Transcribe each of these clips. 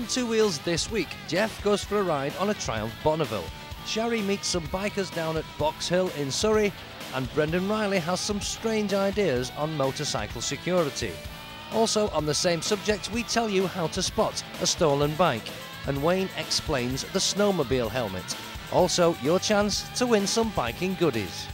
Two Wheels this week, Jeff goes for a ride on a Triumph Bonneville. Shari meets some bikers down at Boxhill in Surrey, and Brendan Riley has some strange ideas on motorcycle security. Also on the same subject, we tell you how to spot a stolen bike, and Wayne explains the snowmobile helmet. Also, your chance to win some biking goodies.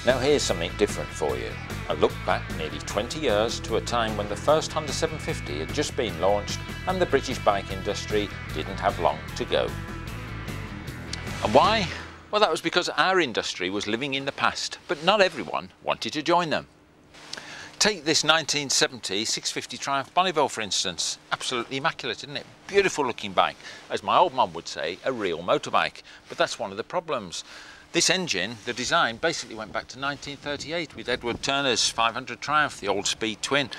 Now here's something different for you. A look back nearly 20 years to a time when the first Honda 750 had just been launched and the British bike industry didn't have long to go. And why? Well, that was because our industry was living in the past, but not everyone wanted to join them. Take this 1970 650 Triumph Bonneville for instance. Absolutely immaculate, isn't it? Beautiful looking bike. As my old mum would say, a real motorbike. But that's one of the problems. This engine, the design, basically went back to 1938 with Edward Turner's 500 Triumph, the old speed twin.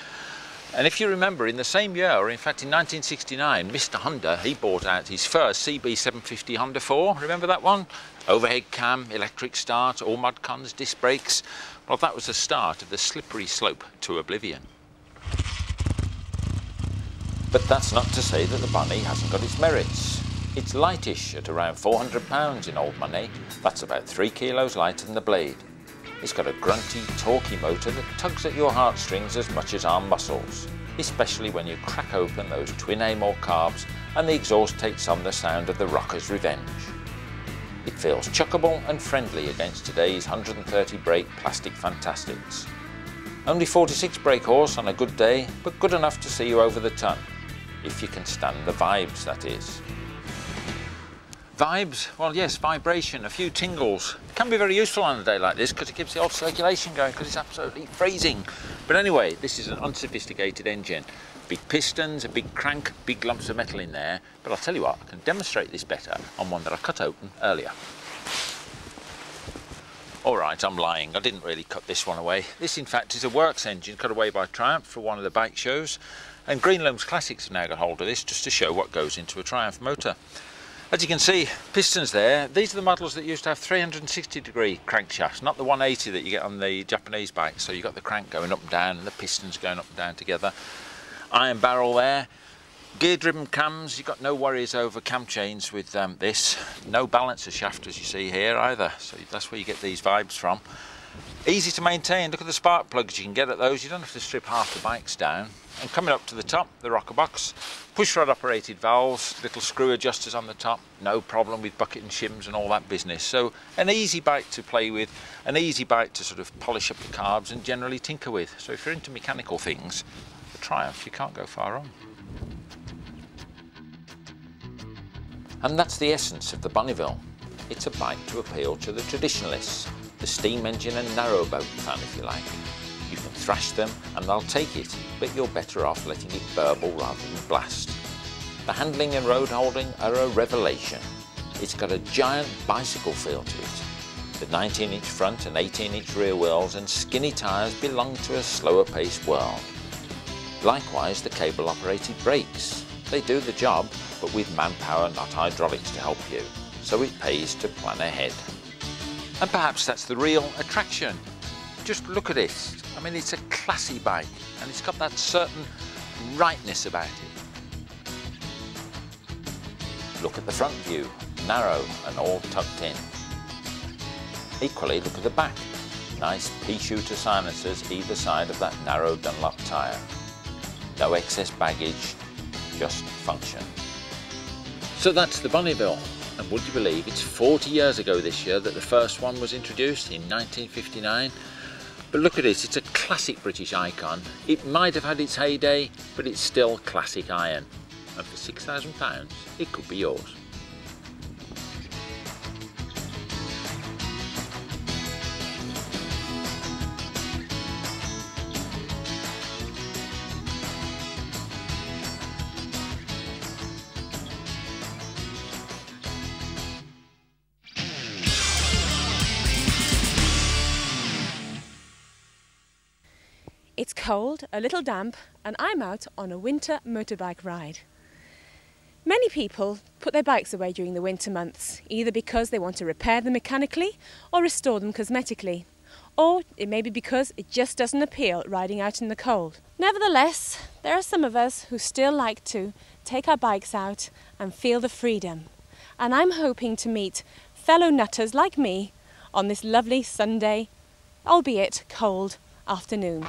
And if you remember, in the same year, or in fact in 1969, Mr. Honda, he bought out his first CB 750 Honda 4. Remember that one? Overhead cam, electric start, all mud cons, disc brakes. Well, that was the start of the slippery slope to oblivion. But that's not to say that the Bunny hasn't got its merits. It's lightish at around 400 pounds in old money. That's about 3 kilos lighter than the Blade. It's got a grunty, torquey motor that tugs at your heartstrings as much as our muscles, especially when you crack open those twin Amor carbs and the exhaust takes on the sound of the Rocker's Revenge. It feels chuckable and friendly against today's 130 brake plastic fantastics. Only 46 brake horse on a good day, but good enough to see you over the ton. If you can stand the vibes, that is. Vibes? Well, yes, vibration, a few tingles. It can be very useful on a day like this because it keeps the old circulation going because it's absolutely freezing. But anyway, this is an unsophisticated engine. Big pistons, a big crank, big lumps of metal in there. But I'll tell you what, I can demonstrate this better on one that I cut open earlier. All right, I'm lying. I didn't really cut this one away. This, in fact, is a works engine cut away by Triumph for one of the bike shows. And Greenlome's Classics have now got hold of this just to show what goes into a Triumph motor. As you can see, pistons there, these are the models that used to have 360-degree crankshafts, not the 180 that you get on the Japanese bikes. So you've got the crank going up and down and the pistons going up and down together. Iron barrel there. Gear-driven cams, you've got no worries over cam chains with this. No balancer shaft as you see here either, so that's where you get these vibes from. Easy to maintain, look at the spark plugs you can get at those, you don't have to strip half the bikes down. And coming up to the top, the rocker box, pushrod operated valves, little screw adjusters on the top, no problem with bucket and shims and all that business. So an easy bike to play with, an easy bike to sort of polish up the carbs and generally tinker with. So if you're into mechanical things, the Triumph, you can't go far wrong. And that's the essence of the Bonneville. It's a bike to appeal to the traditionalists, the steam engine and narrowboat fan if you like. You can thrash them and they'll take it, but you're better off letting it burble rather than blast. The handling and road holding are a revelation. It's got a giant bicycle feel to it. The 19-inch front and 18-inch rear wheels and skinny tyres belong to a slower paced world. Likewise the cable operated brakes. They do the job, but with manpower, not hydraulics to help you, so it pays to plan ahead. And perhaps that's the real attraction. Just look at it. I mean, it's a classy bike and it's got that certain rightness about it. Look at the front view, narrow and all tucked in. Equally, look at the back. Nice pea-shooter silencers either side of that narrow Dunlop tyre. No excess baggage, just function. So that's the Bonneville. And would you believe it's 40 years ago this year that the first one was introduced in 1959? But look at it, it's a classic British icon. It might have had its heyday, but it's still classic iron. And for £6,000, it could be yours. It's cold, a little damp, and I'm out on a winter motorbike ride. Many people put their bikes away during the winter months, either because they want to repair them mechanically or restore them cosmetically, Or it may be because it just doesn't appeal riding out in the cold. Nevertheless, there are some of us who still like to take our bikes out and feel the freedom. And I'm hoping to meet fellow nutters like me on this lovely Sunday, albeit cold, afternoon.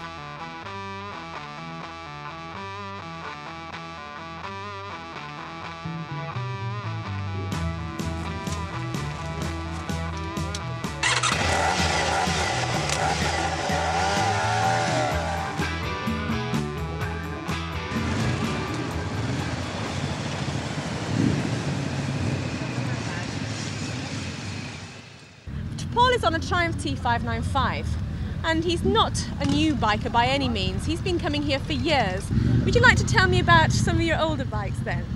Paul is on a Triumph T595 and he's not a new biker by any means. He's been coming here for years. Would you like to tell me about some of your older bikes then?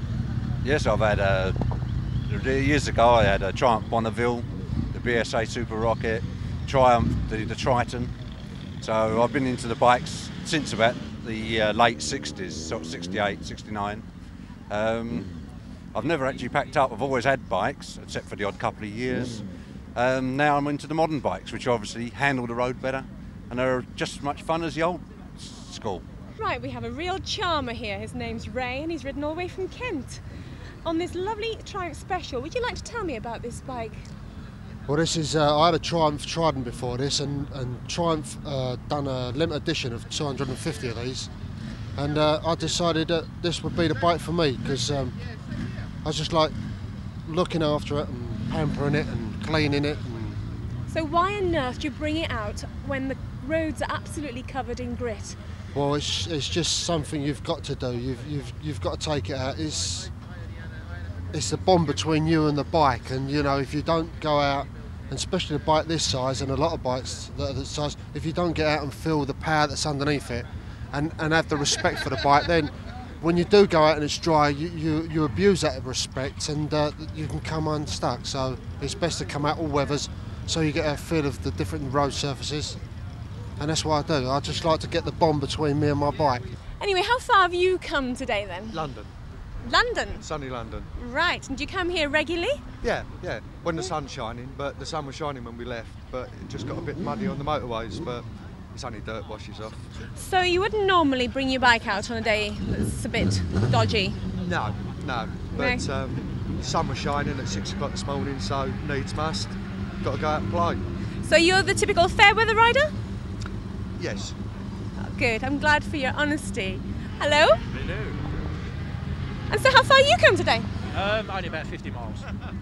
Yes, I've had years ago I had a Triumph Bonneville, the BSA Super Rocket, Triumph, the Triton. So I've been into the bikes since about the late 60s, sort of 68, 69. I've never actually packed up. I've always had bikes, except for the odd couple of years. Now I'm into the modern bikes, which obviously handle the road better and are just as much fun as the old school. Right, we have a real charmer here. His name's Ray and he's ridden all the way from Kent on this lovely Triumph Special. Would you like to tell me about this bike? Well, this is, I had a Triumph Trident before this, and Triumph done a limited edition of 250 of these, and I decided that this would be the bike for me, because I was just like looking after it and pampering it and cleaning it. So why on earth do you bring it out when the roads are absolutely covered in grit? Well, it's just something you've got to do. You've got to take it out. It's the bond between you and the bike, and you know, if you don't go out, and especially a bike this size and a lot of bikes that are this size, if you don't get out and feel the power that's underneath it and have the respect for the bike, then when you do go out and it's dry, you abuse that respect, and you can come unstuck. So it's best to come out all weathers so you get a feel of the different road surfaces, and that's what I do. I just like to get the bond between me and my bike. Anyway, how far have you come today then? London. London? Sunny London. Right, and do you come here regularly? Yeah, when the sun's shining, but the sun was shining when we left, but it just got a bit muddy on the motorways, but it's only dirt washes off. So you wouldn't normally bring your bike out on a day that's a bit dodgy? No, but the sun was shining at 6 o'clock this morning, so needs must, got to go out and play. So you're the typical fair weather rider? Yes. Oh, good, I'm glad for your honesty. Hello? Hello. And so how far you come today? Only about 50 miles.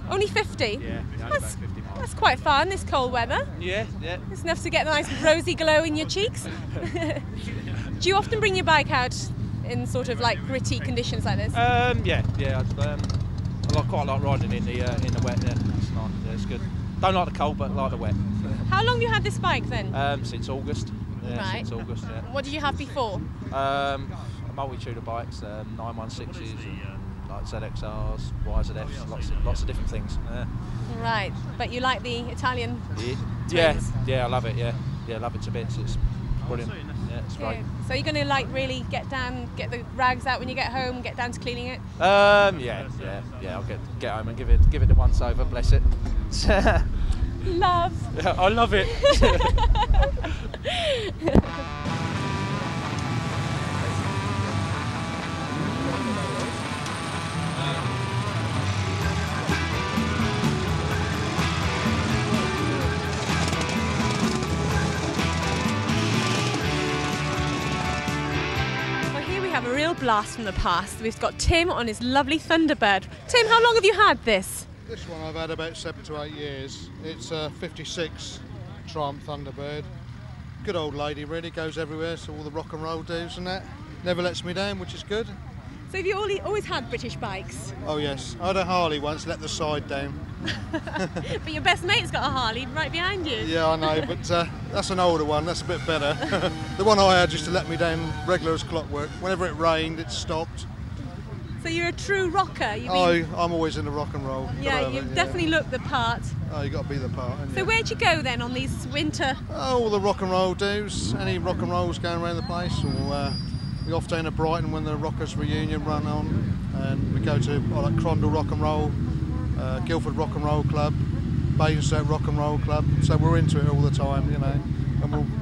Only 50? Yeah, only about 50 miles. That's quite far in this cold weather. Yeah. It's enough to get a nice rosy glow in your cheeks. Do you often bring your bike out in sort of like gritty conditions like this? Yeah. I quite like riding in the wet. Yeah, it's nice. Yeah, it's good. Don't like the cold, but like the wet. How long have you had this bike then? Since August. Yeah, right. Since August. Yeah. What did you have before? A multitude of bikes, 916s, like ZXRs, YZFs, lots of different things. Right, but you like the Italian twins? Yeah, I love it. Yeah, I love it to bits. It's brilliant. Yeah, it's great. So you're going to like really get the rags out when you get home, get down to cleaning it? Yeah. I'll get home and give it the once over. Bless it. Love. I love it. A real blast from the past. We've got Tim on his lovely Thunderbird. Tim, how long have you had this? This one I've had about 7 to 8 years. It's a 56 Triumph Thunderbird. Good old lady, really, goes everywhere, so all the rock and roll do's and that. Never lets me down, which is good. So have you always had British bikes? Oh yes, I had a Harley once, let the side down. But your best mate's got a Harley right behind you. Yeah, I know, but that's an older one, that's a bit better. The one I had used to let me down regular as clockwork. Whenever it rained, it stopped. So you're a true rocker? I'm always into rock and roll. Yeah, you definitely look the part. Oh, you got to be the part. So where'd you go then on these winter? Oh, all the rock and roll do's. Any rock and rolls going around the place. Or we off down to Brighton when the Rockers reunion run on, and we go to like Crondall Rock and Roll, Guildford Rock and Roll Club, Basingstoke Rock and Roll Club. So we're into it all the time, you know. and we'll...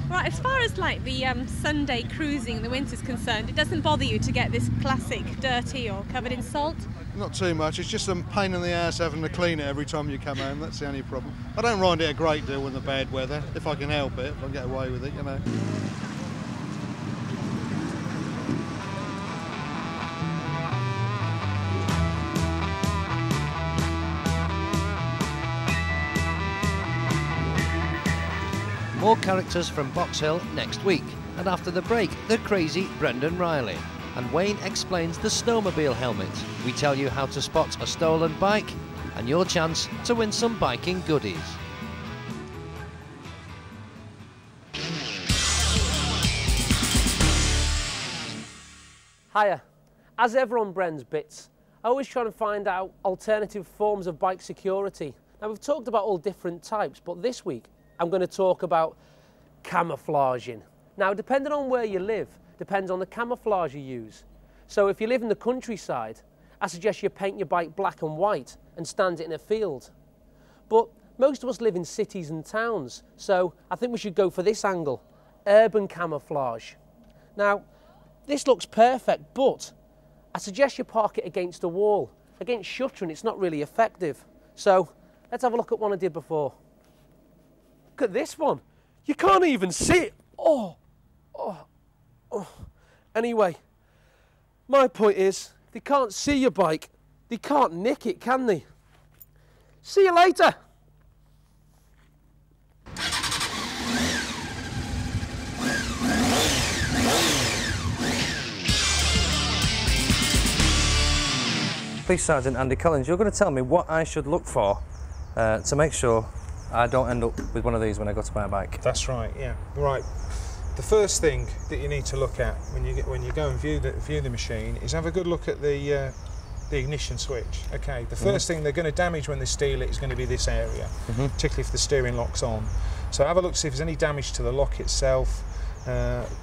Right, as far as like the Sunday cruising in the winter's concerned, it doesn't bother you to get this classic dirty or covered in salt? Not too much, it's just a pain in the ass having to clean it every time you come home, that's the only problem. I don't mind it a great deal in the bad weather, if I can help it, if I can get away with it, you know. More characters from Boxhill next week, and after the break, the crazy Brendan Riley. And Wayne explains the snowmobile helmet. We tell you how to spot a stolen bike, and your chance to win some biking goodies. Hiya. As ever on Bren's Bits, I always try to find out alternative forms of bike security. Now, we've talked about all different types, but this week I'm going to talk about camouflaging. Now, depending on where you live, depends on the camouflage you use. So if you live in the countryside, I suggest you paint your bike black and white and stand it in a field. But most of us live in cities and towns, so I think we should go for this angle, urban camouflage. Now, this looks perfect, but I suggest you park it against a wall. Against shuttering, it's not really effective. So let's have a look at one I did before. Look at this one. You can't even see it. Oh. Anyway, my point is, if they can't see your bike, they can't nick it, can they? See you later. Police Sergeant Andy Collins, you're going to tell me what I should look for to make sure I don't end up with one of these when I go to buy a bike. That's right, yeah. Right. The first thing that you need to look at when you go and view the machine is have a good look at the ignition switch. Okay. The first thing they're going to damage when they steal it is going to be this area, particularly if the steering lock's on. So have a look to see if there's any damage to the lock itself.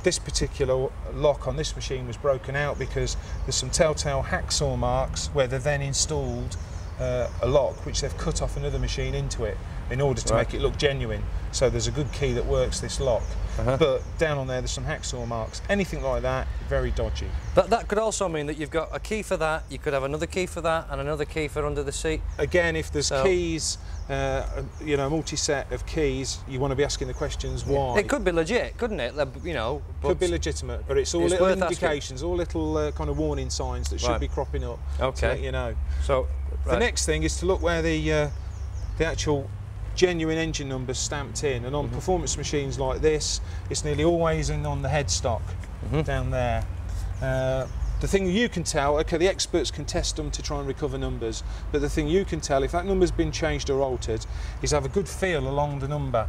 This particular lock on this machine was broken out because there's some telltale hacksaw marks where they've then installed a lock which they've cut off another machine into it in order to make it look genuine. So there's a good key that works this lock. But down on there there's some hacksaw marks. Anything like that, very dodgy. That could also mean that you've got a key for that, you could have another key for that and another key for under the seat. Again, if there's keys, you know, a multi-set of keys, you want to be asking the questions why. It could be legit, couldn't it? You know, could be legitimate, but it's all little indications, all little kind of warning signs that should be cropping up. Okay. To let you know. So the next thing is to look where the actual genuine engine numbers stamped in, and on performance machines like this, it's nearly always in on the headstock down there. The thing you can tell, okay, the experts can test them to try and recover numbers, but the thing you can tell if that number's been changed or altered is have a good feel along the number.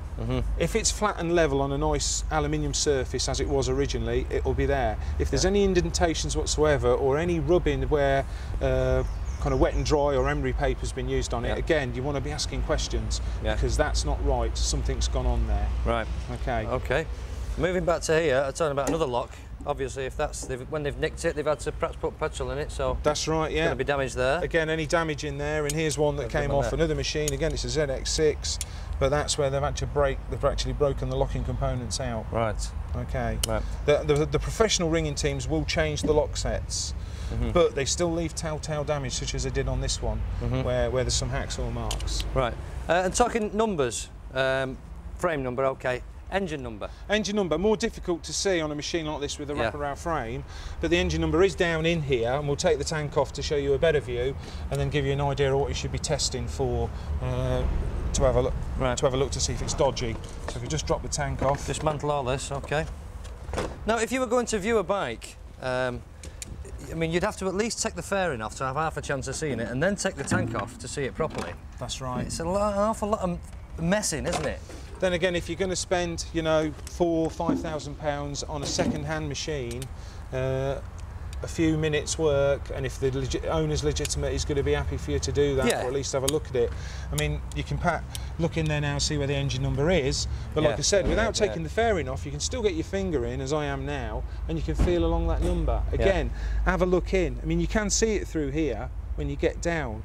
If it's flat and level on a nice aluminium surface as it was originally, it will be there. If there's any indentations whatsoever or any rubbing where kind of wet and dry or emery paper's been used on it, again, you want to be asking questions because that's not right. Something's gone on there. Right. Okay. Okay. Moving back to here, I'm talking about another lock. Obviously, if that's when they've nicked it, they've had to perhaps put petrol in it, so that's right. Yeah. It's going to be damaged there. Again, any damage in there, and here's one that came off another machine. Again, it's a ZX6, but that's where they've had to break. They've actually broken the locking components out. Right. Okay. Right. The professional ringing teams will change the lock sets. But they still leave telltale damage, such as they did on this one, where there's some hacksaw marks. Right. And talking numbers, frame number, okay. Engine number? Engine number, more difficult to see on a machine like this with a wraparound frame, but the engine number is down in here, and we'll take the tank off to show you a better view, and then give you an idea of what you should be testing for to have a look. Right. To have a look to see if it's dodgy. So if you just drop the tank off. Dismantle all this, okay. Now, if you were going to view a bike, I mean, you'd have to at least take the fairing off to have half a chance of seeing it, and then take the tank off to see it properly. That's right. It's an awful lot of messing, isn't it? Then again, if you're going to spend, you know, £4,000 or £5,000 on a second-hand machine, a few minutes' work, and if the owner's legitimate, he's going to be happy for you to do that, or at least have a look at it. I mean, you can look in there now and see where the engine number is, but like I said, without taking the fairing off, you can still get your finger in, as I am now, and you can feel along that number. Again, have a look in. I mean, you can see it through here when you get down.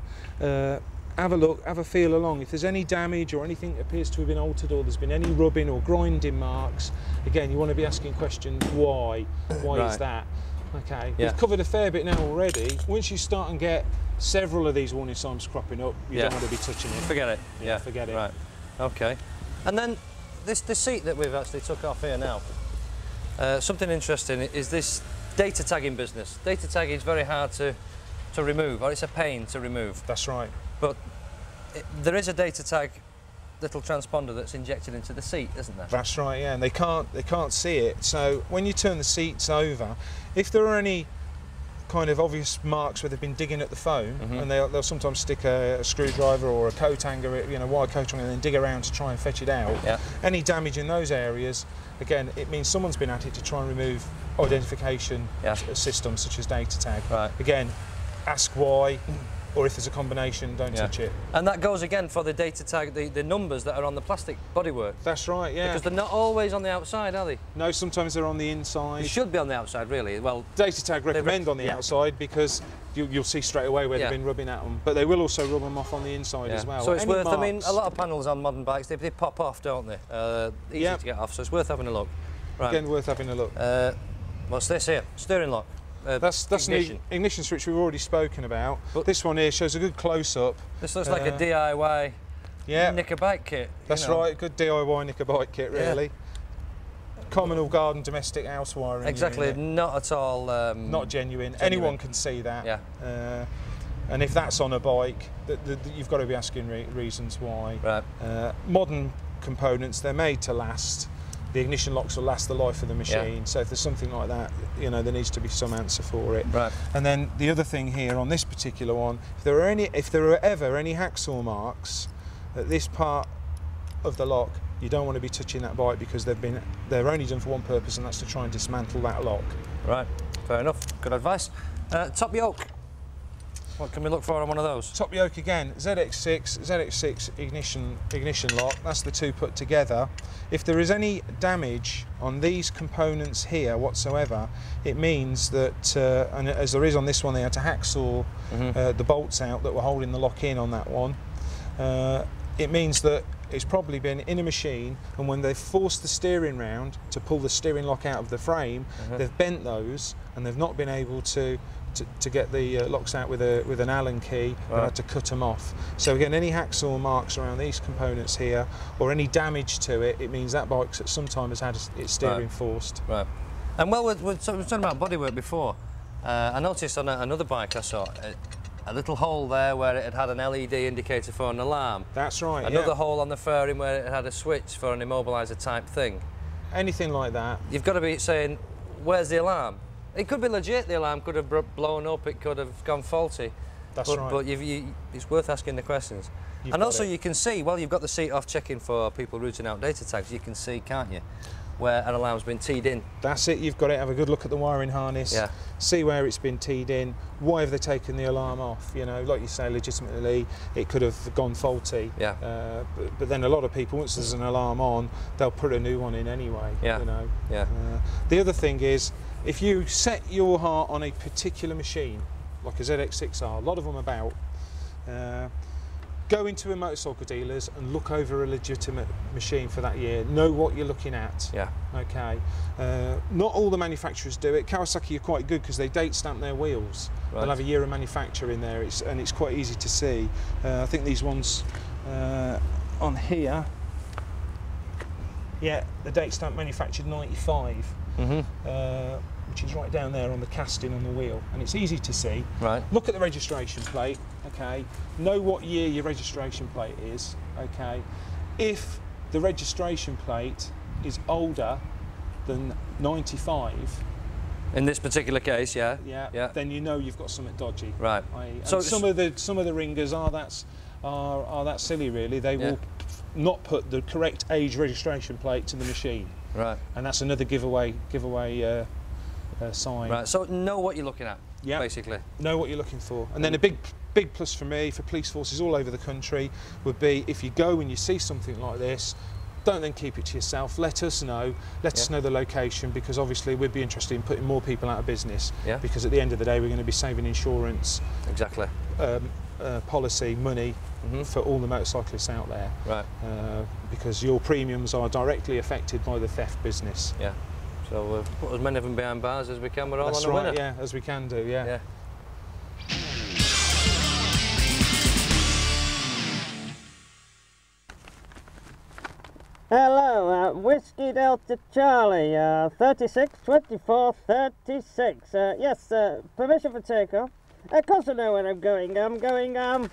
have a look, have a feel along. If there's any damage or anything that appears to have been altered, or there's been any rubbing or grinding marks, again, you want to be asking questions, why? Why is that? Okay, we've covered a fair bit now already. Once you start and get several of these warning signs cropping up, you don't want to be touching it. Forget it. Yeah, forget it. Right. Okay. And then the seat that we've actually took off here now. Something interesting is this data tagging business. Data tagging is very hard to remove, or it's a pain to remove. That's right. But there is a data tag little transponder that's injected into the seat, isn't there? That's right, yeah, and they can't see it. So when you turn the seats over, if there are any kind of obvious marks where they've been digging at the foam, and they'll sometimes stick a screwdriver or a coat hanger, you know, wire coat on it, and then dig around to try and fetch it out. Yeah. Any damage in those areas, again, it means someone's been at it to try and remove identification systems such as data tag. Right. Again, ask why, or if there's a combination, don't touch it. And that goes again for the data tag, the numbers that are on the plastic bodywork. That's right, yeah. Because they're not always on the outside, are they? No, sometimes they're on the inside. They should be on the outside, really. Well, data tag recommend on the outside because you'll see straight away where they've been rubbing at them. But they will also rub them off on the inside as well. So it's worth, I mean, a lot of panels on modern bikes, they pop off, don't they? Easy to get off, so it's worth having a look. Right. Again, worth having a look. What's this here? Steering lock. That's ignition. The ignition switch we've already spoken about. But this one here shows a good close-up. This looks like a DIY knicker bike kit. That's right, good DIY knicker bike kit, really. Common or garden domestic house wiring. Exactly, not at all... not genuine. Anyone can see that. Yeah. And if that's on a bike, you've got to be asking reasons why. Right. Modern components, they're made to last. The ignition locks will last the life of the machine, so if there's something like that, you know, there needs to be some answer for it. Right. And then the other thing here on this particular one, if there are ever any hacksaw marks at this part of the lock, you don't want to be touching that bike because they're only done for one purpose, and that's to try and dismantle that lock. Right. Fair enough. Good advice. Top yoke. What can we look for on one of those? Top yoke again, ZX6 ignition lock. That's the two put together. If there is any damage on these components here whatsoever, it means that, and as there is on this one, they had to hacksaw the bolts out that were holding the lock in on that one. It means that it's probably been in a machine, and when they've forced the steering round to pull the steering lock out of the frame, they've bent those, and they've not been able to get the locks out with an Allen key. Right. Had to cut them off. So again, any hacksaw marks around these components here, or any damage to it, it means that bike at some time has had its steering forced. Right. And well, we're talking about bodywork before. I noticed on another bike I saw a little hole there where it had an LED indicator for an alarm. That's right. Another hole on the fairing where it had a switch for an immobiliser type thing. Anything like that. You've got to be saying, where's the alarm? It could be legit, the alarm could have blown up, it could have gone faulty. That's right. But it's worth asking the questions. And also you can see, well, you've got the seat off checking for people routing out data tags, you can see, can't you, where an alarm's been teed in. That's it, you've got to have a good look at the wiring harness, see where it's been teed in, why have they taken the alarm off, you know, like you say, legitimately, it could have gone faulty. Yeah. But then a lot of people, once there's an alarm on, they'll put a new one in anyway, you know. Yeah. The other thing is, if you set your heart on a particular machine, like a ZX6R, a lot of them about, go into a motorcycle dealers and look over a legitimate machine for that year. Know what you're looking at. Yeah. Okay. Not all the manufacturers do it. Kawasaki are quite good because they date stamp their wheels. Right. They'll have a year of manufacture in there, and it's quite easy to see. I think these ones on here, yeah, the date stamp manufactured 95. Which is right down there on the casting on the wheel, and it's easy to see. Right. Look at the registration plate. Okay. Know what year your registration plate is. Okay. If the registration plate is older than 95, in this particular case, yeah, then you know you've got something dodgy. Right. So some of the ringers are that silly, really. They will not put the correct age registration plate to the machine. Right. And that's another giveaway sign. Right. So know what you're looking at. Yeah. Basically. Know what you're looking for. And then a big plus for me, for police forces all over the country, would be if you go and you see something like this, don't then keep it to yourself. Let us know. Let us know the location, because obviously we'd be interested in putting more people out of business. Yeah. Because at the end of the day, we're going to be saving insurance. Exactly. policy money for all the motorcyclists out there. Right. Because your premiums are directly affected by the theft business. Yeah. So put as many of them behind bars as we can. We're all That's on a right, winner. yeah, as we can do, yeah. Yeah. Hello, Whiskey Delta Charlie, 36, 24, 36. Yes, permission for takeoff. Of course I know where I'm going. I'm going up.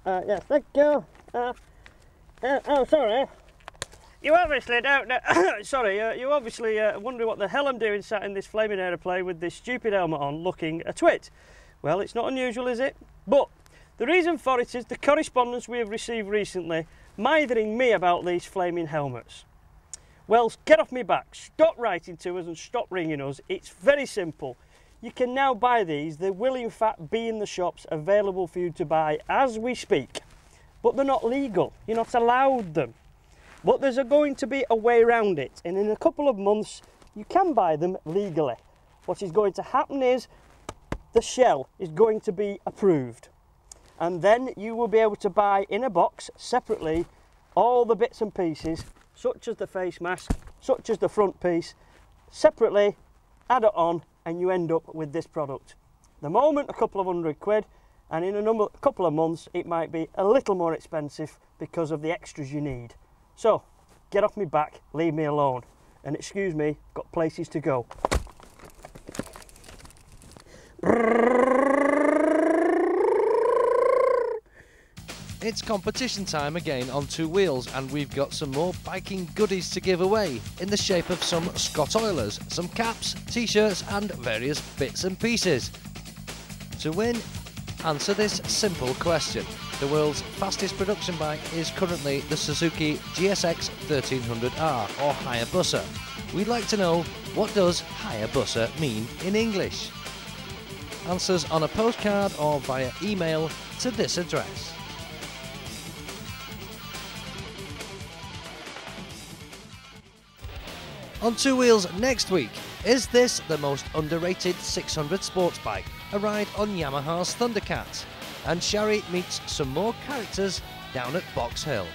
Yes, thank you. Oh, sorry. You obviously don't know. Sorry, you obviously wondering what the hell I'm doing sat in this flaming aeroplane with this stupid helmet on looking a twit. Well, it's not unusual, is it? But the reason for it is the correspondence we have received recently mithering me about these flaming helmets. Well, get off me back, stop writing to us and stop ringing us. It's very simple. You can now buy these. They will in fact be in the shops available for you to buy as we speak. But they're not legal, you're not allowed them. But there's going to be a way around it, and in a couple of months you can buy them legally. What is going to happen is the shell is going to be approved. And then you will be able to buy in a box separately all the bits and pieces, such as the face mask, such as the front piece, separately, add it on, and you end up with this product. The moment a couple of £100, and in a couple of months it might be a little more expensive because of the extras you need. So get off me back, leave me alone, and excuse me, got places to go. It's competition time again on Two Wheels, and we've got some more biking goodies to give away in the shape of some Scott Oilers, some caps, t-shirts and various bits and pieces. To win, answer this simple question. The world's fastest production bike is currently the Suzuki GSX 1300R or Hayabusa. We'd like to know, what does Hayabusa mean in English? Answers on a postcard or via email to this address. On Two Wheels next week, is this the most underrated 600 sports bike? A ride on Yamaha's Thundercat. And Shari meets some more characters down at Boxhill.